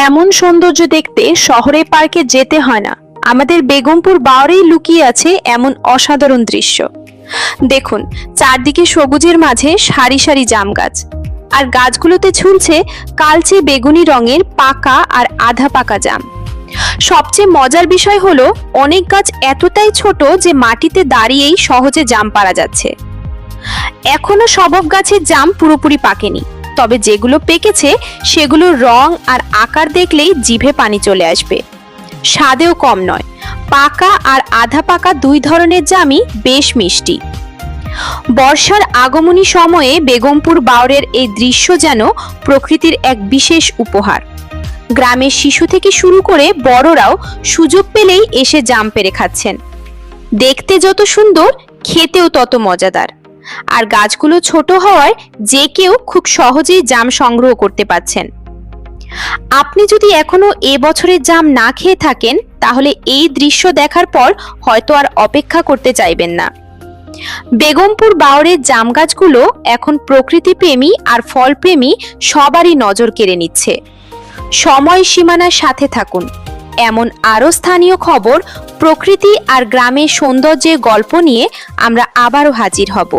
এমন সৌন্দর্য দেখতে শহরের পার্কে যেতে হয় না, আমাদের বেগমপুর বাওয়ারেই লুকিয়ে আছে এমন অসাধারণ দৃশ্য। দেখুন, চারদিকে সবুজের মাঝে সারি সারি জাম গাছ, আর গাছগুলোতে ঝুলছে কালচে বেগুনি রঙের পাকা আর আধা পাকা জাম। সবচেয়ে মজার বিষয় হলো অনেক গাছ এতটাই ছোট যে মাটিতে দাঁড়িয়েই সহজে জাম পাড়া যাচ্ছে। এখনো সব গাছের জাম পুরোপুরি পাকেনি, তবে যেগুলো পেকেছে সেগুলোর রং আর আকার দেখলেই জিভে পানি চলে আসবে। স্বাদেও কম নয়, পাকা আর আধা পাকা দুই ধরনের জামই বেশ মিষ্টি। বর্ষার আগমনী সময়ে বেগমপুর বাওয়ারের এই দৃশ্য যেন প্রকৃতির এক বিশেষ উপহার। গ্রামের শিশু থেকে শুরু করে বড়রাও সুযোগ পেলেই এসে জাম পেড়ে খাচ্ছেন। দেখতে যত সুন্দর, খেতেও তত মজাদার। আর গাছগুলো ছোট হওয়ায় যে কেউ খুব সহজেই জাম সংগ্রহ করতে পারছেন। আপনি যদি এখনো এ বছরের জাম না খেয়ে থাকেন, তাহলে এই দৃশ্য দেখার পর হয়তো আর অপেক্ষা করতে চাইবেন না। বেগমপুর বাওয়ারের জাম গাছগুলো এখন প্রকৃতিপ্রেমী আর ফলপ্রেমী সবারই নজর কেড়ে নিচ্ছে। সময় সীমানার সাথে থাকুন, এমন আরো স্থানীয় খবর, প্রকৃতি আর গ্রামের সৌন্দর্যের গল্প নিয়ে আমরা আবারও হাজির হব।